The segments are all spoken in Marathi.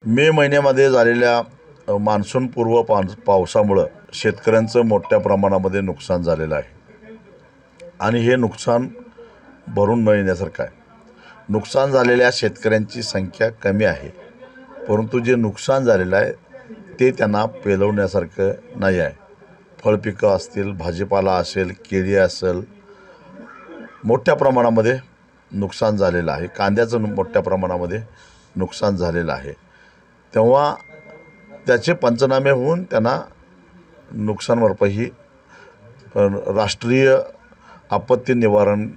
मे महिन्यामध्ये झालेल्या मान्सूनपूर्व पावसामुळे शेतकऱ्यांचं मोठ्या प्रमाणामध्ये नुकसान झालेलं आहे आणि हे नुकसान भरून न येण्यासारखं आहे। नुकसान झालेल्या शेतकऱ्यांची संख्या कमी आहे, परंतु जे नुकसान झालेलं आहे ते त्यांना पेलवण्यासारखं नाही आहे। फळपिकं असतील, भाजीपाला असेल, केळी असेल, मोठ्या प्रमाणामध्ये नुकसान झालेलं आहे। कांद्याचं मोठ्या प्रमाणामध्ये नुकसान झालेलं आहे। तेव्हा त्याचे पंचनामे होऊन त्यांना नुकसान भरपाई राष्ट्रीय आपत्ती निवारण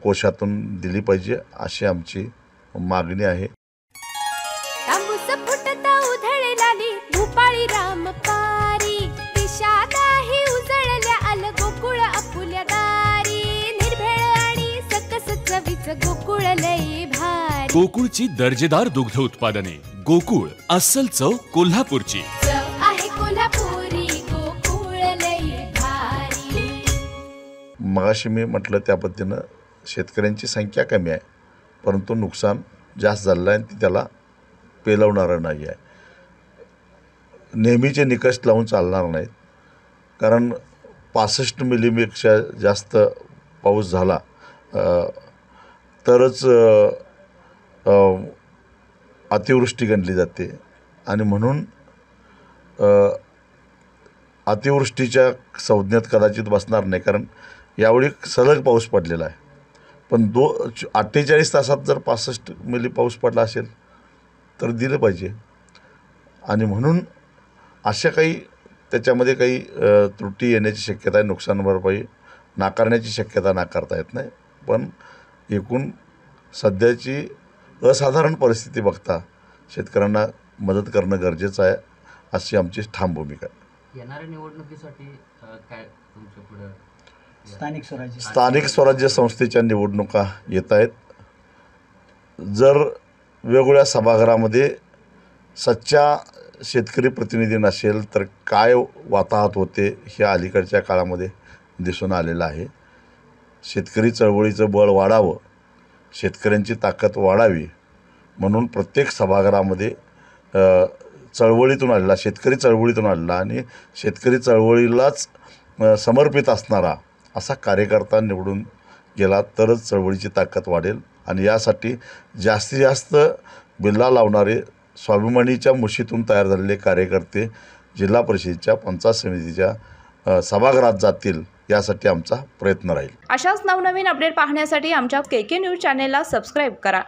कोशातून दिली पाहिजे अशी आमची मागणी आहे। गोकुळची दर्जेदार दुग्ध उत्पादने। गोकुळ अस्सल चव कोल्हापूरची। मगाशी मी म्हटलं त्या पद्धतीनं शेतकऱ्यांची संख्या कमी आहे, परंतु नुकसान जास्त झालेलं आहे आणि त्याला पेलवणारं नाही आहे। नेहमीचे निकष लावून चालणार नाहीत, कारण 65 मिलीपेक्षा जास्त पाऊस झाला तरच अतिवृष्टी गणली जाते आणि म्हणून अतिवृष्टीच्या संज्ञेत कदाचित बसणार नाही, कारण यावेळी सलग पाऊस पडलेला आहे। पण 48 तासात जर 65 मिली पाऊस पडला असेल तर दिलं पाहिजे आणि म्हणून अशा काही त्याच्यामध्ये काही त्रुटी येण्याची शक्यता आहे। नुकसान भरपाई नाकारण्याची शक्यता नाकारता येत नाही, पण एकूण सध्याची असाधारण परिस्थिती बघता शेतकऱ्यांना मदत करणं गरजेचं आहे अशी आमची ठाम भूमिका आहे। येणाऱ्या निवडणुकीसाठी काय तुमच्या पुढे स्थानिक स्वराज्य संस्थेच्या निवडणुका येत आहेत। जर वेगवेगळ्या सभागृहामध्ये सच्चा शेतकरी प्रतिनिधी नसेल तर काय वाताहत होते हे अलीकडच्या काळामध्ये दिसून आलेलं आहे। शेतकरी चळवळीचं बळ वाढावं, शेतकऱ्यांची ताकद वाढावी म्हणून प्रत्येक सभागृहामध्ये चळवळीतून आलेला, शेतकरी चळवळीतून आलेला आणि शेतकरी चळवळीलाच समर्पित असणारा असा कार्यकर्ता निवडून गेला तरच चळवळीची ताकद वाढेल आणि यासाठी जास्तीत जास्त बिल्ला लावणारे स्वाभिमानीच्या मुशीतून तयार झालेले कार्यकर्ते जिल्हा परिषदेच्या पंचायत समितीच्या सभागृहात जातील यासाठी आमचा प्रयत्न राहील। अशाच नवनवीन अपडेट पाहण्यासाठी आमच्या KK न्यूज चॅनेलला सबस्क्राइब करा।